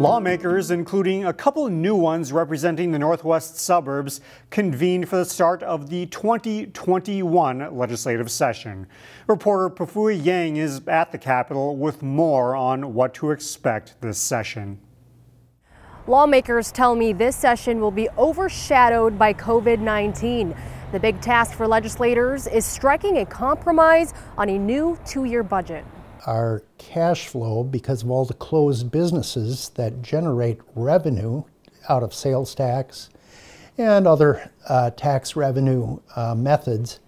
Lawmakers, including a couple new ones representing the northwest suburbs, convened for the start of the 2021 legislative session. Reporter Pafui Yang is at the Capitol with more on what to expect this session. Lawmakers tell me this session will be overshadowed by COVID-19. The big task for legislators is striking a compromise on a new two-year budget. Our cash flow, because of all the closed businesses that generate revenue out of sales tax and other tax revenue methods,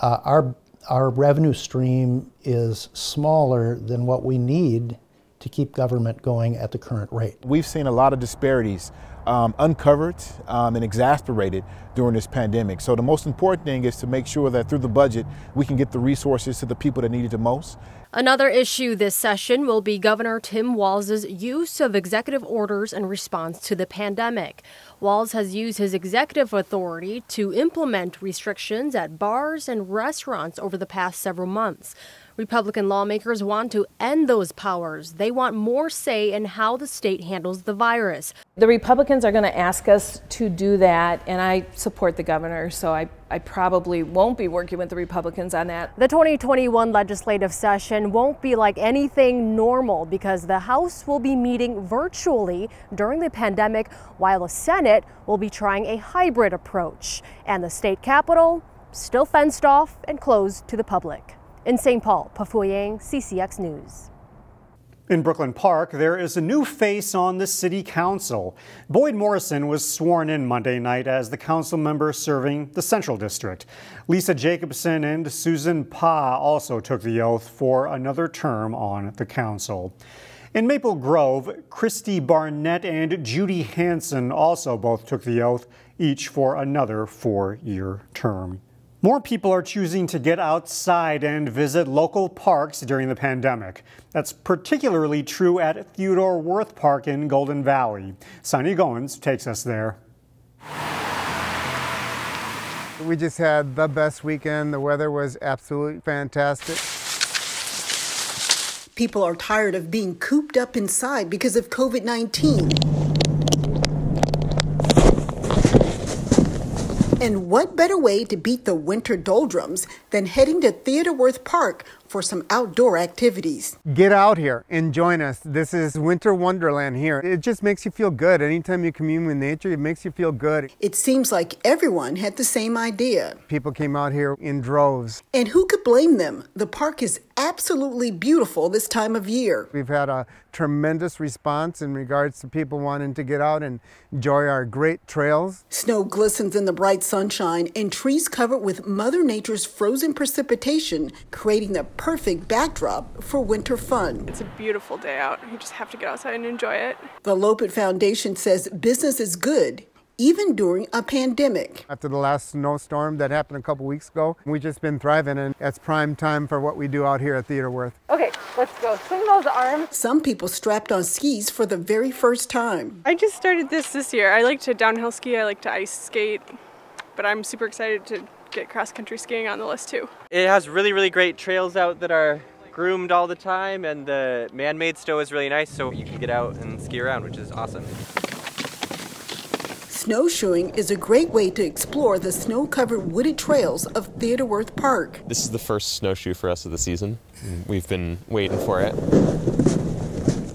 our revenue stream is smaller than what we need to keep government going at the current rate. We've seen a lot of disparities uncovered and exacerbated during this pandemic. So the most important thing is to make sure that through the budget we can get the resources to the people that need it the most. Another issue this session will be Governor Tim Walz's use of executive orders in response to the pandemic. Walz has used his executive authority to implement restrictions at bars and restaurants over the past several months. Republican lawmakers want to end those powers. They want more say in how the state handles the virus. The Republicans are going to ask us to do that, and I support the governor, so I probably won't be working with the Republicans on that. The 2021 legislative session won't be like anything normal because the House will be meeting virtually during the pandemic, while the Senate will be trying a hybrid approach. And the state capitol still fenced off and closed to the public. In St. Paul, Pafui Yang, CCX News. In Brooklyn Park, there is a new face on the city council. Boyd Morrison was sworn in Monday night as the council member serving the Central District. Lisa Jacobson and Susan Pa also took the oath for another term on the council. In Maple Grove, Christy Barnett and Judy Hansen also both took the oath, each for another 4-year term. More people are choosing to get outside and visit local parks during the pandemic. That's particularly true at Theodore Wirth Park in Golden Valley. Sonny Goins takes us there. We just had the best weekend. The weather was absolutely fantastic. People are tired of being cooped up inside because of COVID-19. And what better way to beat the winter doldrums than heading to Theodore Wirth Park for some outdoor activities. Get out here and join us. This is winter wonderland here. It just makes you feel good. Anytime you commune with nature, it makes you feel good. It seems like everyone had the same idea. People came out here in droves. And who could blame them? The park is absolutely beautiful this time of year. We've had a tremendous response in regards to people wanting to get out and enjoy our great trails. Snow glistens in the bright sunshine and trees covered with Mother Nature's frozen precipitation, creating the perfect backdrop for winter fun. It's a beautiful day out. You just have to get outside and enjoy it. The Lopet Foundation says business is good, even during a pandemic. After the last snowstorm that happened a couple weeks ago, we've just been thriving, and it's prime time for what we do out here at Theodore Wirth. Okay, let's go. Swing those arms. Some people strapped on skis for the very first time. I just started this year. I like to downhill ski, I like to ice skate, but I'm super excited to get cross-country skiing on the list too. It has really great trails out that are groomed all the time, and the man-made snow is really nice, so you can get out and ski around, which is awesome. Snowshoeing is a great way to explore the snow-covered wooded trails of Theodore Wirth Park. This is the first snowshoe for us of the season. We've been waiting for it.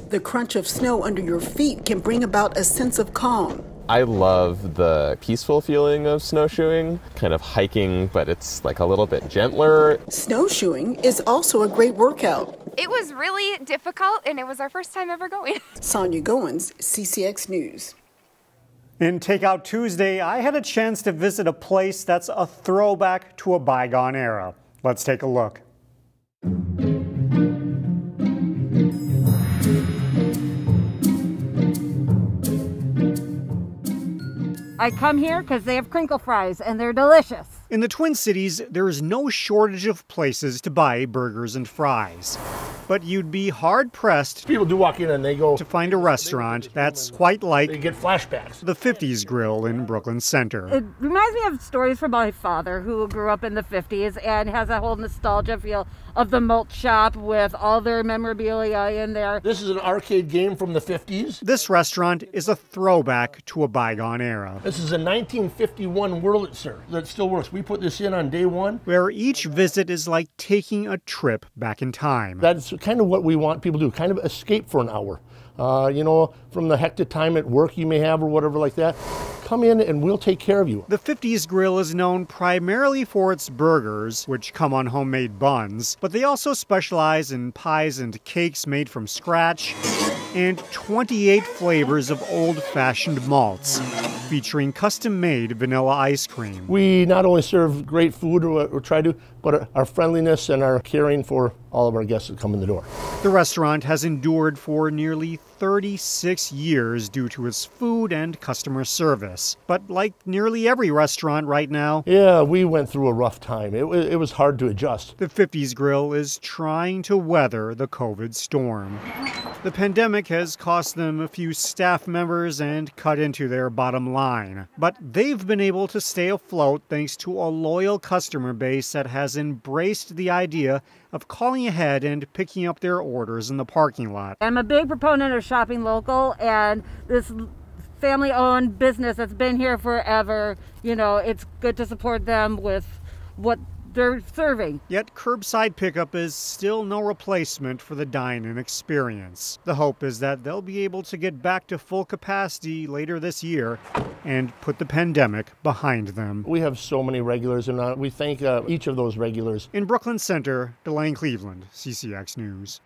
The crunch of snow under your feet can bring about a sense of calm. I love the peaceful feeling of snowshoeing, kind of hiking, but it's like a little bit gentler. Snowshoeing is also a great workout. It was really difficult, and it was our first time ever going. Sonia Goins, CCX News. In Takeout Tuesday, I had a chance to visit a place that's a throwback to a bygone era. Let's take a look. I come here because they have crinkle fries and they're delicious. In the Twin Cities, there is no shortage of places to buy burgers and fries. But you'd be hard-pressed People do walk in and they go to find a restaurant that's quite like they get flashbacks. the 50s Grill in Brooklyn Center. It reminds me of stories from my father, who grew up in the 50s and has a whole nostalgia feel of the malt shop with all their memorabilia in there. This is an arcade game from the 50s. This restaurant is a throwback to a bygone era. This is a 1951 Wurlitzer that still works. We put this in on day one. Where each visit is like taking a trip back in time. That's kind of what we want people to do, kind of escape for an hour. You know, from the hectic time at work you may have or whatever like that. Come in and we'll take care of you. The 50s Grill is known primarily for its burgers, which come on homemade buns, but they also specialize in pies and cakes made from scratch, and 28 flavors of old-fashioned malts, featuring custom-made vanilla ice cream. We not only serve great food, or try to, but our friendliness and our caring for all of our guests that come in the door. The restaurant has endured for nearly 36 years due to its food and customer service. But like nearly every restaurant right now, yeah, we went through a rough time. It was hard to adjust. The 50s Grill is trying to weather the COVID storm. The pandemic has cost them a few staff members and cut into their bottom line. But they've been able to stay afloat thanks to a loyal customer base that has embraced the idea of calling ahead and picking up their orders in the parking lot. I'm a big proponent of shopping local, and this family-owned business that's been here forever, you know, it's good to support them with what they're serving. Yet curbside pickup is still no replacement for the dine-in experience. The hope is that they'll be able to get back to full capacity later this year and put the pandemic behind them. We have so many regulars, and we thank each of those regulars. In Brooklyn Center, Delane Cleveland, CCX News.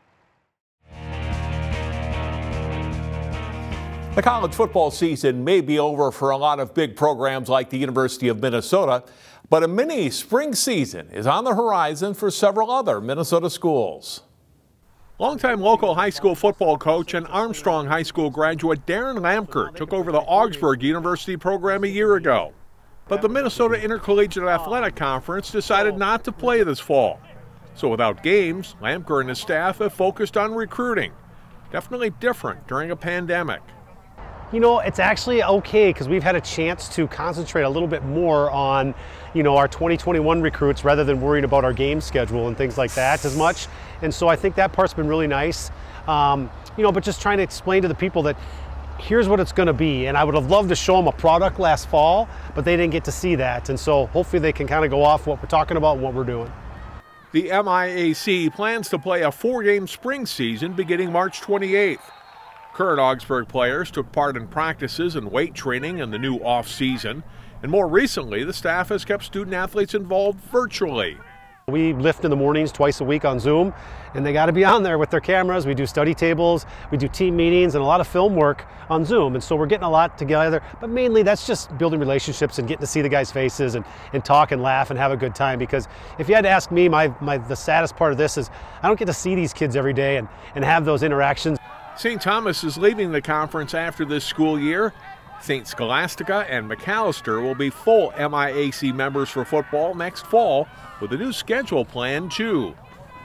The college football season may be over for a lot of big programs like the University of Minnesota, but a mini spring season is on the horizon for several other Minnesota schools. Longtime local high school football coach and Armstrong High School graduate Derrin Lamker took over the Augsburg University program a year ago. But the Minnesota Intercollegiate Athletic Conference decided not to play this fall. So without games, Lamker and his staff have focused on recruiting. Definitely different during a pandemic. You know, it's actually okay because we've had a chance to concentrate a little bit more on, you know, our 2021 recruits rather than worrying about our game schedule and things like that as much. And so I think that part's been really nice. You know, but just trying to explain to the people that here's what it's going to be. And I would have loved to show them a product last fall, but they didn't get to see that. And so hopefully they can kind of go off what we're talking about and what we're doing. The MIAC plans to play a 4-game spring season beginning March 28th. Current Augsburg players took part in practices and weight training in the new off-season, and more recently, the staff has kept student-athletes involved virtually. We lift in the mornings twice a week on Zoom, and they got to be on there with their cameras. We do study tables, we do team meetings, and a lot of film work on Zoom, and so we're getting a lot together, but mainly that's just building relationships and getting to see the guys' faces and talk and laugh and have a good time, because if you had to ask me, the saddest part of this is I don't get to see these kids every day and have those interactions. St. Thomas is leaving the conference after this school year. St. Scholastica and McAllister will be full MIAC members for football next fall with a new schedule planned too.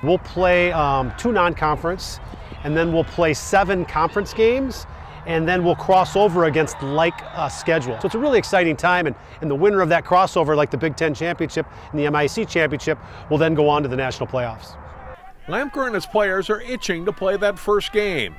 We'll play 2 non-conference, and then we'll play 7 conference games, and then we'll cross over against schedule. So it's a really exciting time, and the winner of that crossover, like the Big Ten Championship and the MIAC Championship, will then go on to the national playoffs. Lamker and his players are itching to play that first game.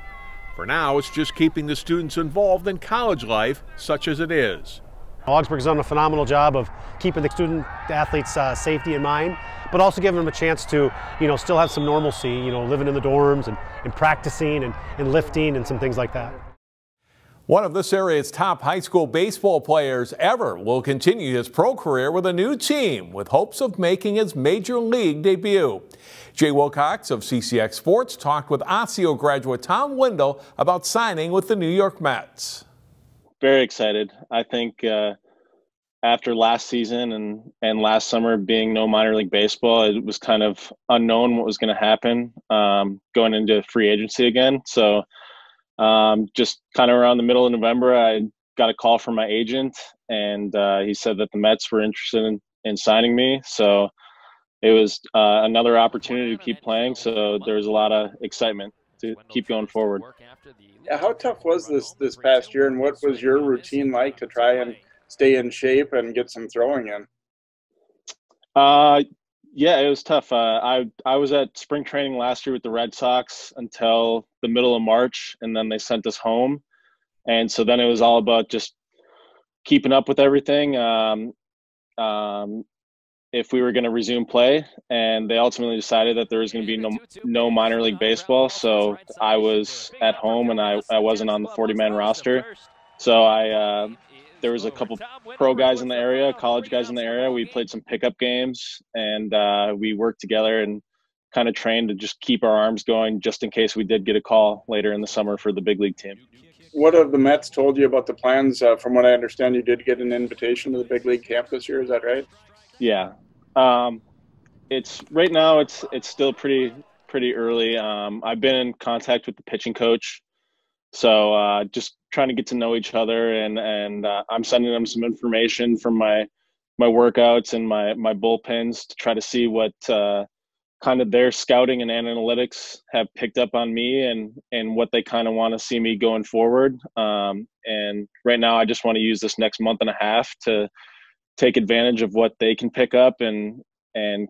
For now, it's just keeping the students involved in college life, such as it is. Augsburg's done a phenomenal job of keeping the student athletes' safety in mind, but also giving them a chance to, you know, still have some normalcy, you know, living in the dorms and practicing and lifting and some things like that. One of this area's top high school baseball players ever will continue his pro career with a new team with hopes of making his major league debut. Jay Wilcox of CCX Sports talked with Osseo graduate Tom Wendell about signing with the New York Mets. Very excited. I think after last season and last summer being no minor league baseball, it was kind of unknown what was going to happen going into free agency again. So just kind of around the middle of November, I got a call from my agent, and he said that the Mets were interested in signing me. So it was another opportunity to keep playing. So there was a lot of excitement to keep going forward. Yeah, how tough was this past year, and what was your routine like to try and stay in shape and get some throwing in? Yeah, it was tough. I was at spring training last year with the Red Sox until the middle of March, and then they sent us home. And so then it was all about just keeping up with everything. If we were going to resume play, and they ultimately decided that there was going to be no minor league baseball. So I was at home, and I wasn't on the 40-man roster. So there was a couple pro guys in the area, college guys in the area. We played some pickup games, and we worked together and kind of trained to just keep our arms going just in case we did get a call later in the summer for the big league team. What have the Mets told you about the plans? From what I understand, you did get an invitation to the big league camp this year. Is that right? Yeah. It's right now it's still pretty early. I've been in contact with the pitching coach. So just trying to get to know each other, and I'm sending them some information from my workouts and my bullpens to try to see what kind of their scouting and analytics have picked up on me, and what they kind of want to see me going forward. And right now I just want to use this next month and a half to take advantage of what they can pick up and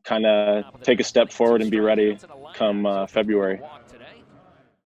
kind of take a step forward and be ready come February.